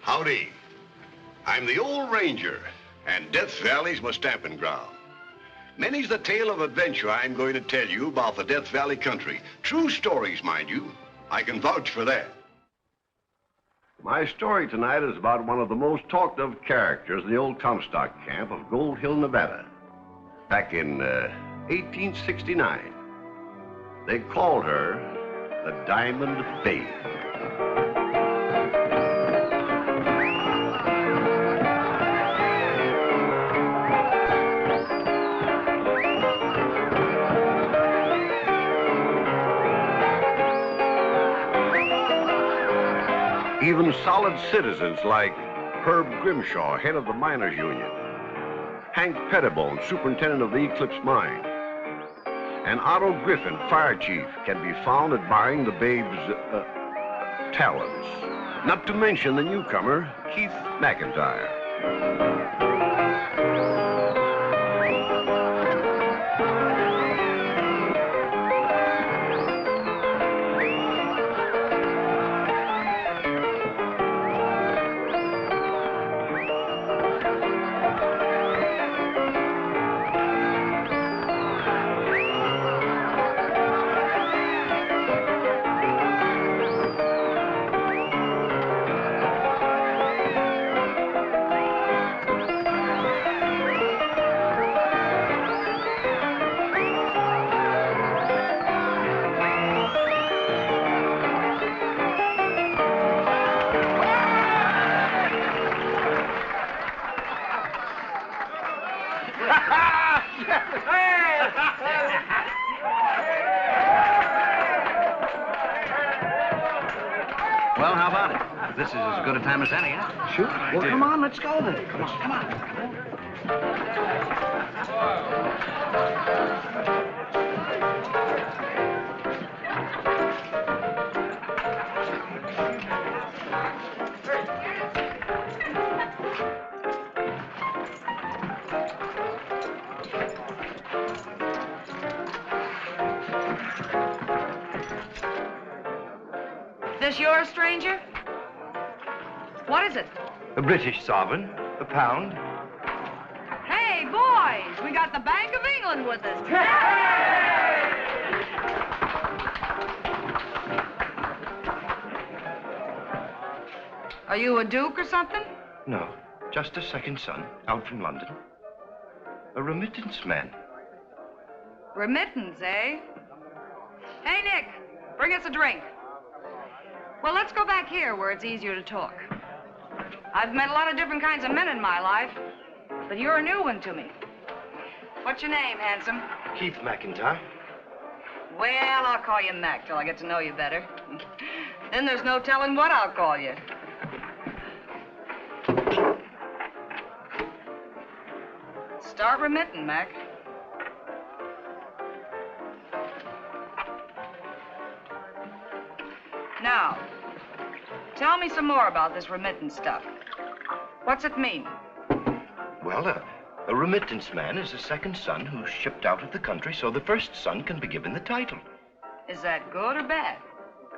Howdy. I'm the old ranger, and Death Valley's my stamping ground. Many's the tale of adventure I'm going to tell you about the Death Valley country. True stories, mind you. I can vouch for that. My story tonight is about one of the most talked of characters in the old Comstock camp of Gold Hill, Nevada. Back in 1869, they called her the Diamond Babe. Even solid citizens like Herb Grimshaw, head of the Miners Union, Hank Pettibone, superintendent of the Eclipse Mine, and Otto Griffin, fire chief, can be found admiring the babe's talents. Not to mention the newcomer, Keith McIntyre. Well, how about it? This is as good a time as any, huh? Sure. Well, come on, let's go then. Come on, come on. This yours, stranger? What is it? A British sovereign, a pound. Hey, boys, we got the Bank of England with us. Are you a duke or something? No, just a second son, out from London. A remittance man. Remittance, eh? Hey, Nick, bring us a drink. Well, let's go back here where it's easier to talk. I've met a lot of different kinds of men in my life, but you're a new one to me. What's your name, handsome? Keith McIntyre. Well, I'll call you Mac till I get to know you better. Then there's no telling what I'll call you. Start remitting, Mac. Now, tell me some more about this remittance stuff. What's it mean? Well, a remittance man is a second son who's shipped out of the country so the first son can be given the title. Is that good or bad?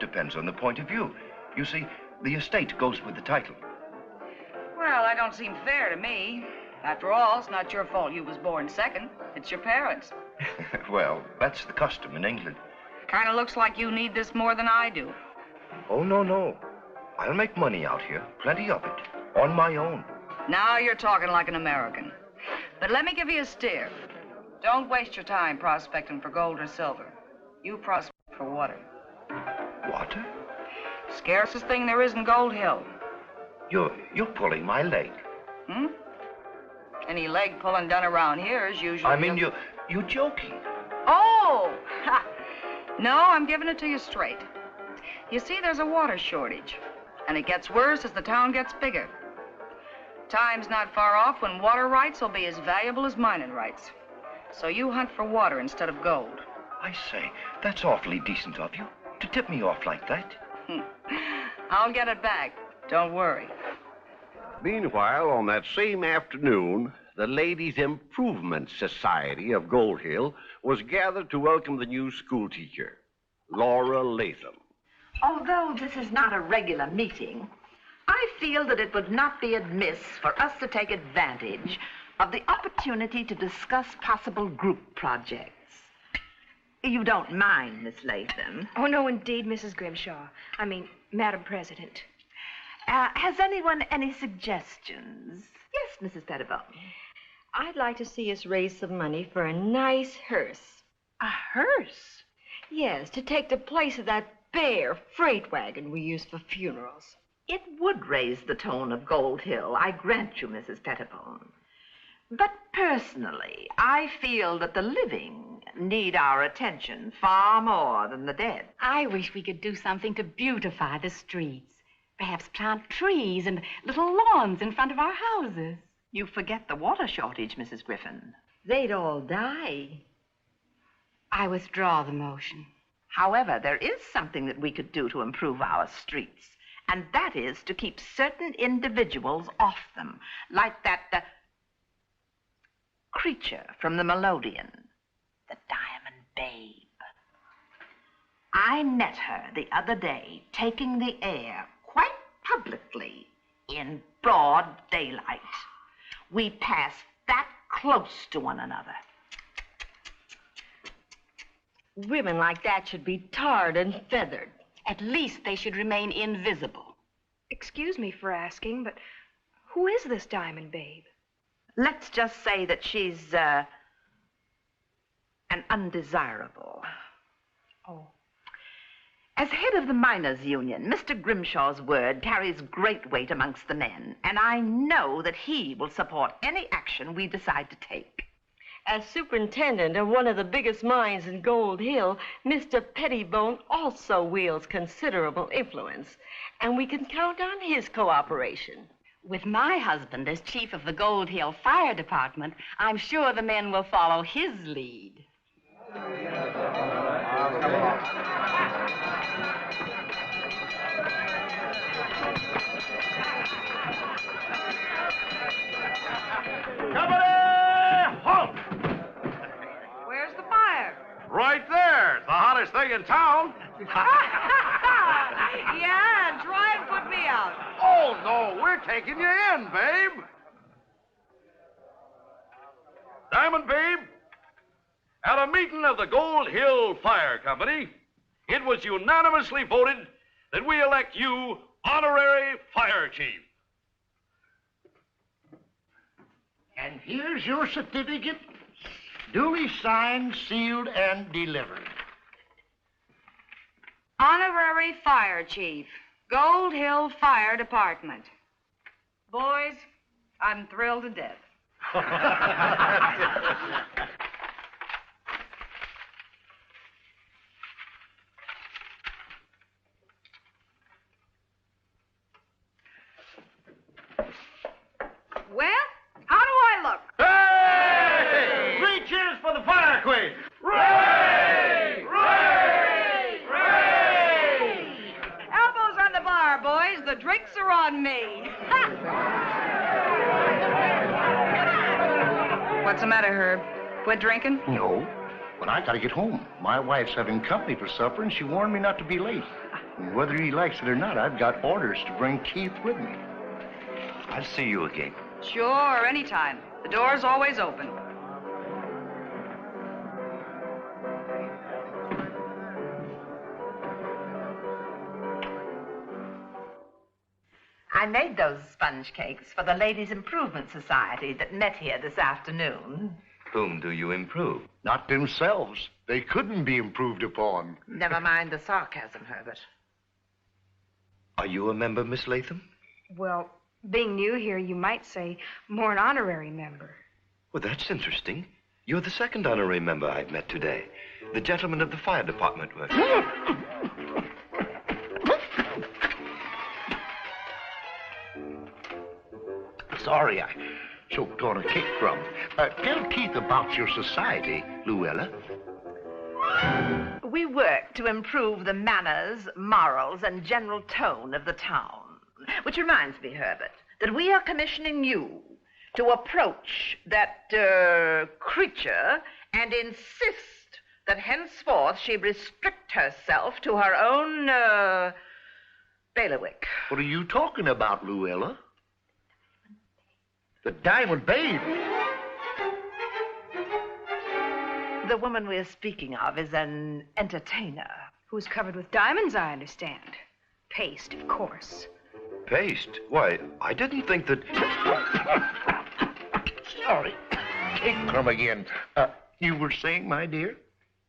Depends on the point of view. You see, the estate goes with the title. Well, that don't seem fair to me. After all, it's not your fault you was born second. It's your parents. Well, that's the custom in England. Kind of looks like you need this more than I do. Oh, no, no. I'll make money out here, plenty of it, on my own. Now you're talking like an American. But let me give you a steer. Don't waste your time prospecting for gold or silver. You prospect for water. Water? Scarcest thing there is in Gold Hill. You're pulling my leg. Hmm? Any leg pulling done around here is usually... I mean, you're joking. Oh! Ha. No, I'm giving it to you straight. You see, there's a water shortage, and it gets worse as the town gets bigger. Time's not far off when water rights will be as valuable as mining rights. So you hunt for water instead of gold. I say, that's awfully decent of you, to tip me off like that. I'll get it back. Don't worry. Meanwhile, on that same afternoon, the Ladies' Improvement Society of Gold Hill was gathered to welcome the new schoolteacher, Laura Latham. Although this is not a regular meeting, I feel that it would not be amiss for us to take advantage of the opportunity to discuss possible group projects. You don't mind, Miss Latham? Oh, no, indeed, Mrs. Grimshaw. I mean, Madam President. Has anyone any suggestions? Yes, Mrs. Pettibone. I'd like to see us raise some money for a nice hearse. A hearse? Yes, to take the place of that bare freight wagon we use for funerals. It would raise the tone of Gold Hill, I grant you, Mrs. Pettibone. But personally, I feel that the living need our attention far more than the dead. I wish we could do something to beautify the streets. Perhaps plant trees and little lawns in front of our houses. You forget the water shortage, Mrs. Griffin. They'd all die. I withdraw the motion. However, there is something that we could do to improve our streets, and that is to keep certain individuals off them, like that creature from the melodeon, the Diamond Babe. I met her the other day taking the air quite publicly in broad daylight. We passed that close to one another. Women like that should be tarred and feathered. At least they should remain invisible. Excuse me for asking, but who is this Diamond Babe? Let's just say that she's an undesirable. Oh. As head of the miners' union, Mr. Grimshaw's word carries great weight amongst the men, and I know that he will support any action we decide to take. As superintendent of one of the biggest mines in Gold Hill, Mr. Pettibone also wields considerable influence, and we can count on his cooperation. With my husband as chief of the Gold Hill Fire Department, I'm sure the men will follow his lead. Halt! Where's the fire? Right there. It's the hottest thing in town. Yeah, and try and put me out. Oh, no, we're taking you in, babe. Diamond Babe, at a meeting of the Gold Hill Fire Company, it was unanimously voted that we elect you honorary fire chief. And here's your certificate, duly signed, sealed, and delivered. Honorary Fire Chief, Gold Hill Fire Department. Boys, I'm thrilled to death. Well, how do I look? Hey! 3 cheers for the fire queen! Ray! Ray! Ray! Elbows on the bar, boys. The drinks are on me. What's the matter, Herb? Quit drinking? No, but I gotta get home. My wife's having company for supper, and she warned me not to be late. And whether he likes it or not, I've got orders to bring Keith with me. I'll see you again. Sure, anytime. The door's always open. I made those sponge cakes for the Ladies' Improvement Society that met here this afternoon. Whom do you improve? Not themselves. They couldn't be improved upon. Never mind the sarcasm, Herbert. Are you a member, Miss Latham? Well, being new here, you might say more an honorary member. Well, that's interesting. You're the second honorary member I've met today. The gentleman of the fire department works. Sorry, I choked on a cake crumb. Tell Keith about your society, Luella. we work to improve the manners, morals, and general tone of the town. Which reminds me, Herbert, that we are commissioning you to approach that creature and insist that henceforth she restrict herself to her own bailiwick. What are you talking about, Luella? The Diamond Babe. The woman we're speaking of is an entertainer. Who's covered with diamonds, I understand. Paste, of course. Paste? Why, I didn't think that... Sorry. Cake crumb again. You were saying, my dear?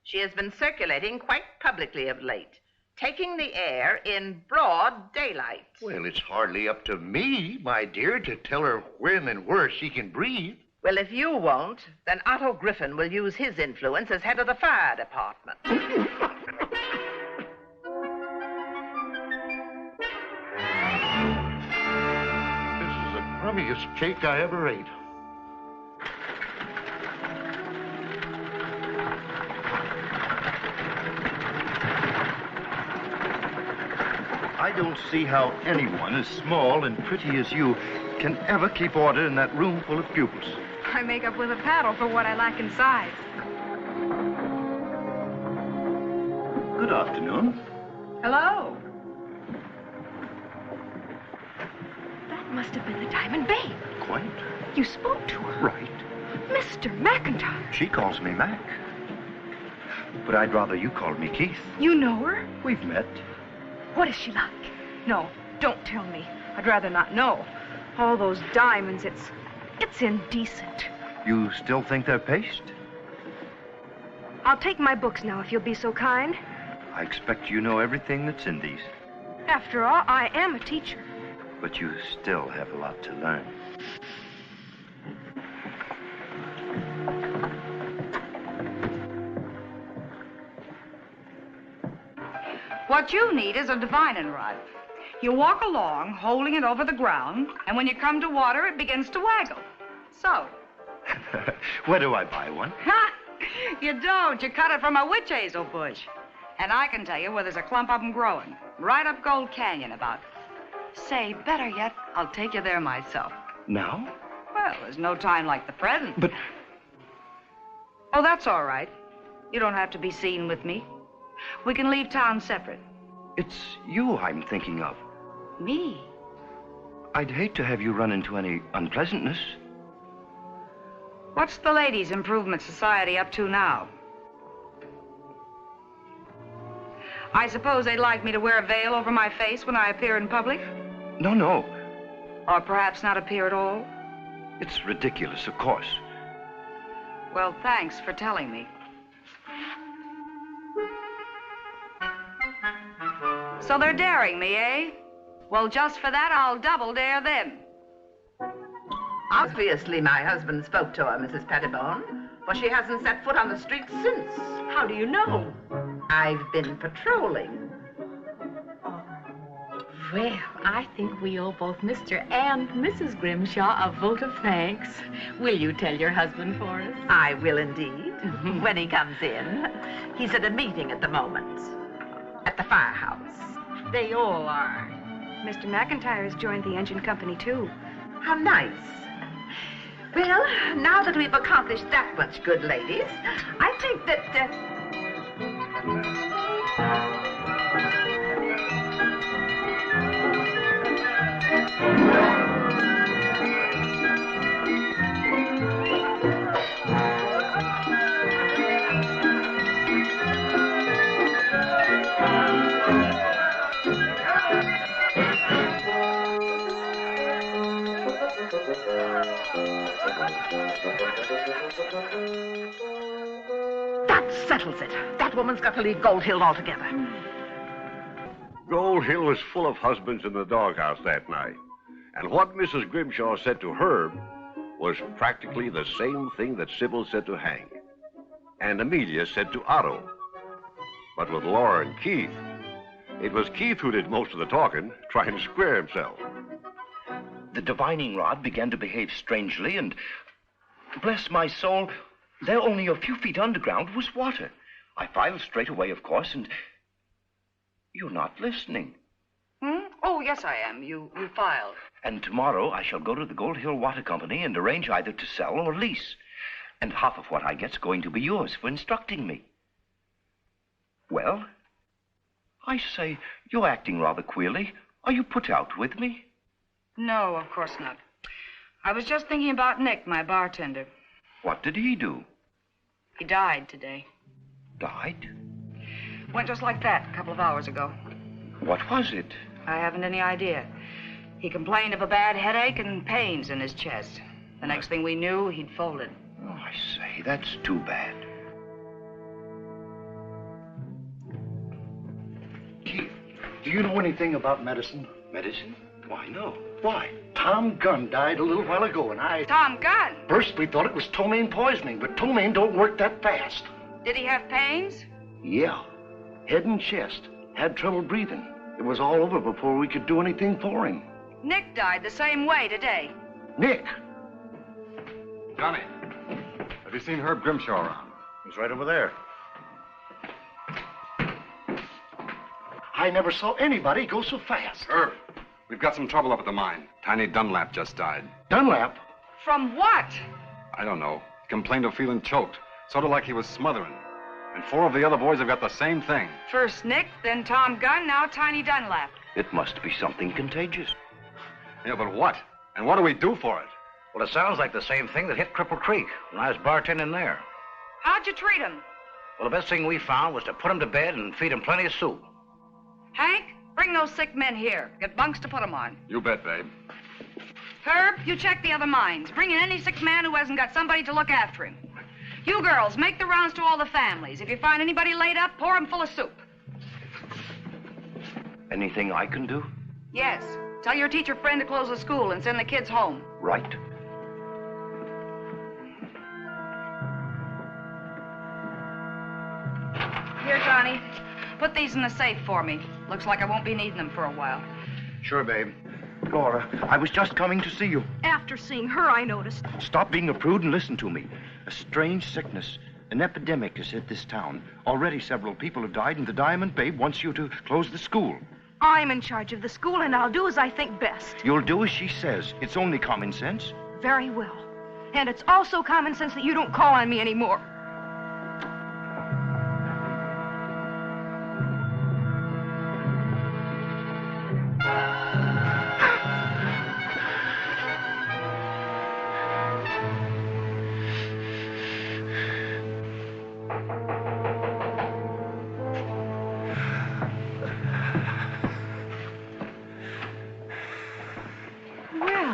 She has been circulating quite publicly of late, taking the air in broad daylight. Well, it's hardly up to me, my dear, to tell her when and where she can breathe. Well, if you won't, then Otto Griffin will use his influence as head of the fire department. This is the crummiest cake I ever ate. I don't see how anyone as small and pretty as you can ever keep order in that room full of pupils. I make up with a paddle for what I lack in size. Good afternoon. Hello. That must have been the Diamond Babe. Quite. You spoke to her. Right. Mr. McIntyre. She calls me Mac. But I'd rather you called me Keith. You know her? We've met. What is she like? No, don't tell me. I'd rather not know. All those diamonds, it's indecent. You still think they're paste? I'll take my books now, if you'll be so kind. I expect you know everything that's in these. After all, I am a teacher. But you still have a lot to learn. What you need is a divining rod. You walk along, holding it over the ground, and when you come to water, it begins to waggle. So. Where do I buy one? Ha! You don't. You cut it from a witch hazel bush. And I can tell you where there's a clump of them growing. Right up Gold Canyon about. Say, better yet, I'll take you there myself. Now? Well, there's no time like the present. But... Oh, that's all right. You don't have to be seen with me. We can leave town separate. It's you I'm thinking of. Me? I'd hate to have you run into any unpleasantness. What's the Ladies' Improvement Society up to now? I suppose they'd like me to wear a veil over my face when I appear in public? No, no. Or perhaps not appear at all? It's ridiculous, of course. Well, thanks for telling me. So they're daring me, eh? Well, just for that, I'll double dare them. Obviously, my husband spoke to her, Mrs. Pettibone, for she hasn't set foot on the street since. How do you know? I've been patrolling. Well, I think we owe both Mr. and Mrs. Grimshaw a vote of thanks. Will you tell your husband for us? I will indeed, when he comes in. He's at a meeting at the moment, at the firehouse. They all are. Mr. McIntyre has joined the engine company, too. How nice. Well, now that we've accomplished that much, good ladies, I think that... That settles it. That woman's got to leave Gold Hill altogether. Gold Hill was full of husbands in the doghouse that night. And what Mrs. Grimshaw said to Herb was practically the same thing that Sybil said to Hank. And Amelia said to Otto. But with Laura and Keith, it was Keith who did most of the talking, trying to square himself. The divining rod began to behave strangely, and bless my soul, there only a few feet underground was water. I filed straight away, of course, and you're not listening. Oh, yes, I am. You filed. And tomorrow I shall go to the Gold Hill Water Company and arrange either to sell or lease. And half of what I get's going to be yours for instructing me. Well, I say, you're acting rather queerly. Are you put out with me? No, of course not. I was just thinking about Nick, my bartender. What did he do? He died today. Died? Went just like that a couple of hours ago. What was it? I haven't any idea. He complained of a bad headache and pains in his chest. The next thing we knew, he'd folded. Oh, I say, that's too bad. Keith, do you know anything about medicine? Medicine? Why, no. Why? Tom Gunn died a little while ago, and I... Tom Gunn? First, we thought it was ptomaine poisoning, but ptomaine don't work that fast. Did he have pains? Yeah. Head and chest. Had trouble breathing. It was all over before we could do anything for him. Nick died the same way today. Nick! Johnny, have you seen Herb Grimshaw around? He's right over there. I never saw anybody go so fast. Herb, we've got some trouble up at the mine. Tiny Dunlap just died. Dunlap? From what? I don't know. He complained of feeling choked, sort of like he was smothering. And 4 of the other boys have got the same thing. First Nick, then Tom Gunn, now Tiny Dunlap. It must be something contagious. Yeah, but what? And what do we do for it? Well, it sounds like the same thing that hit Cripple Creek when I was bartending there. How'd you treat him? Well, the best thing we found was to put him to bed and feed him plenty of soup. Hank, bring those sick men here. Get bunks to put them on. You bet, babe. Herb, you check the other mines. Bring in any sick man who hasn't got somebody to look after him. You girls, make the rounds to all the families. If you find anybody laid up, pour them full of soup. Anything I can do? Yes. Tell your teacher friend to close the school and send the kids home. Right. Here, Johnny. Put these in the safe for me. Looks like I won't be needing them for a while. Sure, babe. Laura, I was just coming to see you. After seeing her, I noticed. Stop being a prude and listen to me. A strange sickness, an epidemic has hit this town. Already several people have died, and the Diamond Babe wants you to close the school. I'm in charge of the school, and I'll do as I think best. You'll do as she says. It's only common sense. Very well. And it's also common sense that you don't call on me anymore.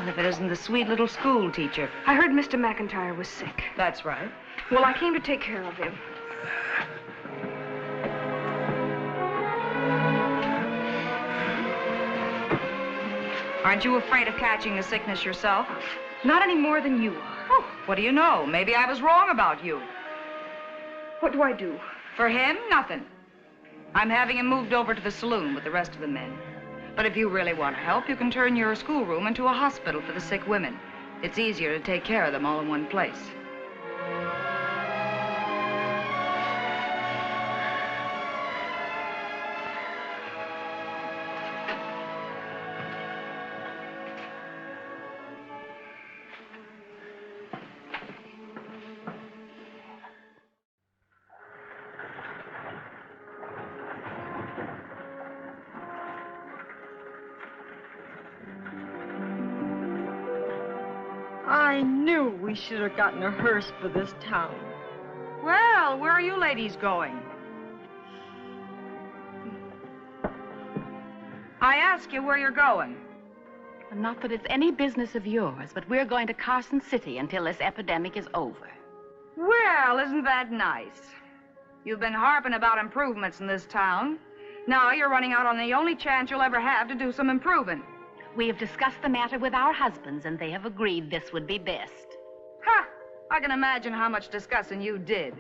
If it isn't the sweet little school teacher. I heard Mr. McIntyre was sick. That's right. Well, I came to take care of him. Aren't you afraid of catching the sickness yourself? Not any more than you are. Oh, what do you know? Maybe I was wrong about you. What do I do? For him, nothing. I'm having him moved over to the saloon with the rest of the men. But if you really want to help, you can turn your schoolroom into a hospital for the sick women. It's easier to take care of them all in one place. I knew we should have gotten a hearse for this town. Well, where are you ladies going? I ask you where you're going. Not that it's any business of yours, but we're going to Carson City until this epidemic is over. Well, isn't that nice? You've been harping about improvements in this town. Now you're running out on the only chance you'll ever have to do some improving. We have discussed the matter with our husbands, and they have agreed this would be best. Ha! I can imagine how much discussing you did.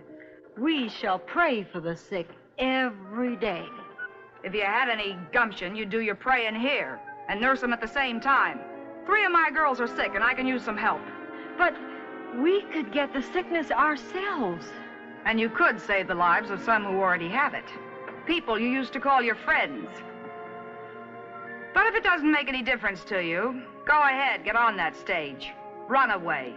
We shall pray for the sick every day. If you had any gumption, you'd do your praying here and nurse them at the same time. 3 of my girls are sick, and I can use some help. But we could get the sickness ourselves. And you could save the lives of some who already have it. People you used to call your friends. But if it doesn't make any difference to you, go ahead, get on that stage. Run away.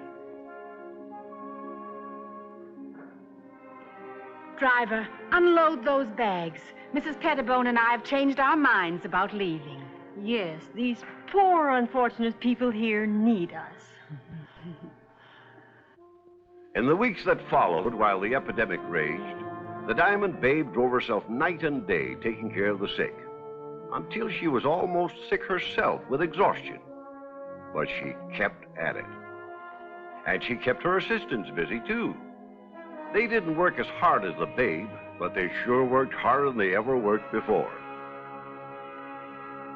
Driver, unload those bags. Mrs. Pettibone and I have changed our minds about leaving. Yes, these poor, unfortunate people here need us. In the weeks that followed, while the epidemic raged, the Diamond Babe drove herself night and day taking care of the sick, until she was almost sick herself with exhaustion. But she kept at it. And she kept her assistants busy, too. They didn't work as hard as the Babe, but they sure worked harder than they ever worked before.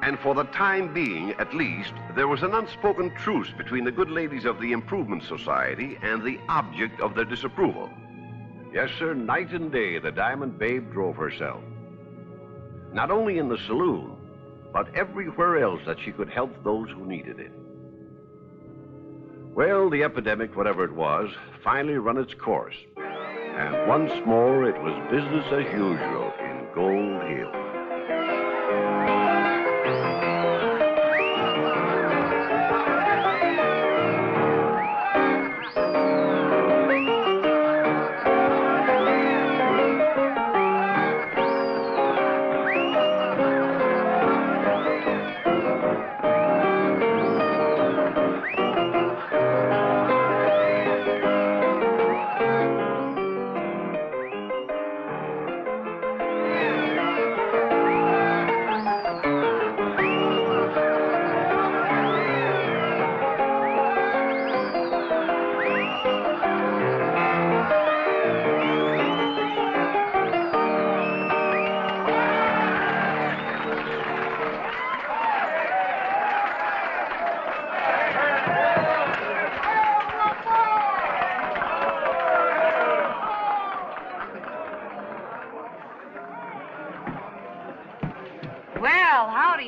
And for the time being, at least, there was an unspoken truce between the good ladies of the Improvement Society and the object of their disapproval. Yes, sir, night and day, the Diamond Babe drove herself. Not only in the saloon, but everywhere else that she could help those who needed it. Well, the epidemic, whatever it was, finally run its course. And once more, it was business as usual in Gold Hill.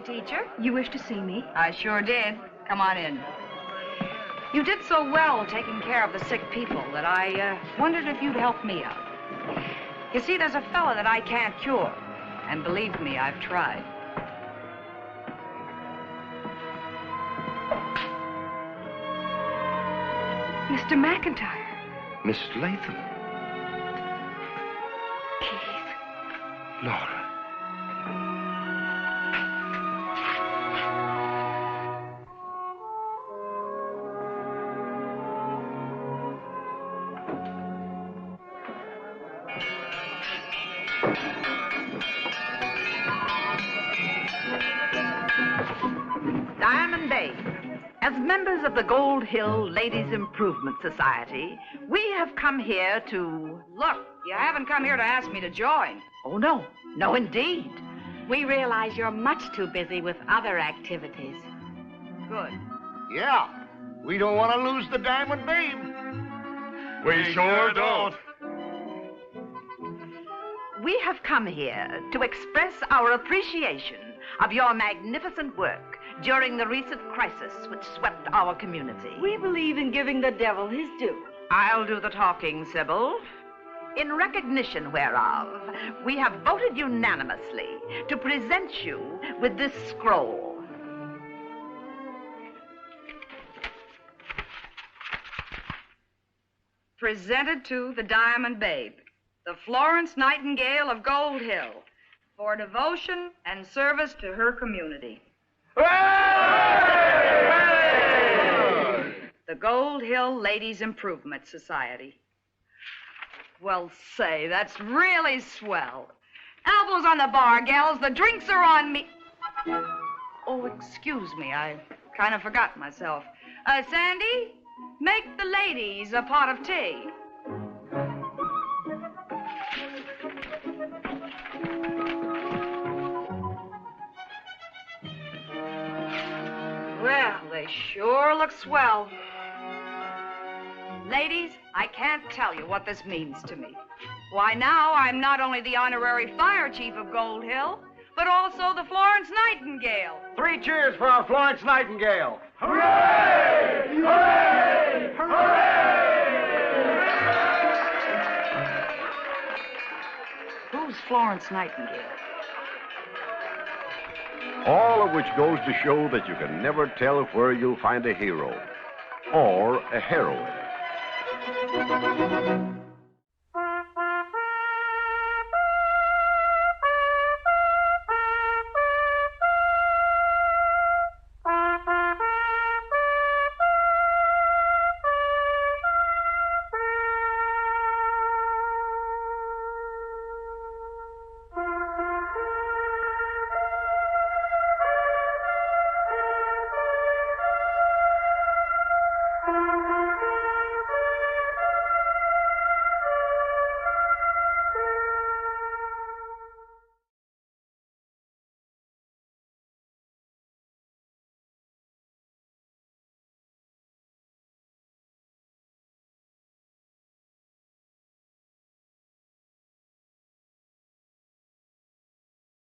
Teacher? You wish to see me? I sure did. Come on in. You did so well taking care of the sick people that I wondered if you'd help me out. You see, there's a fella that I can't cure. And believe me, I've tried. Mr. McIntyre. Miss Latham. Keith. Laura. Diamond Babe, as members of the Gold Hill Ladies Improvement Society, we have come here to... Look, you haven't come here to ask me to join. Oh, no. No, indeed. We realize you're much too busy with other activities. Good. Yeah, we don't want to lose the Diamond Babe. We sure don't. We have come here to express our appreciation of your magnificent work during the recent crisis which swept our community. We believe in giving the devil his due. I'll do the talking, Sybil. In recognition whereof, we have voted unanimously to present you with this scroll. Presented to the Diamond Babe, the Florence Nightingale of Gold Hill, for devotion and service to her community. The Gold Hill Ladies Improvement Society. Well, say, that's really swell. Elbows on the bar, gals. The drinks are on me. Oh, excuse me. I kind of forgot myself. Sandy, make the ladies a pot of tea. Well, they sure look swell. Ladies, I can't tell you what this means to me. Why, now I'm not only the honorary fire chief of Gold Hill, but also the Florence Nightingale. 3 cheers for our Florence Nightingale. Hooray! Hooray! Hooray! Florence Nightingale. All of which goes to show that you can never tell where you'll find a hero or a heroine.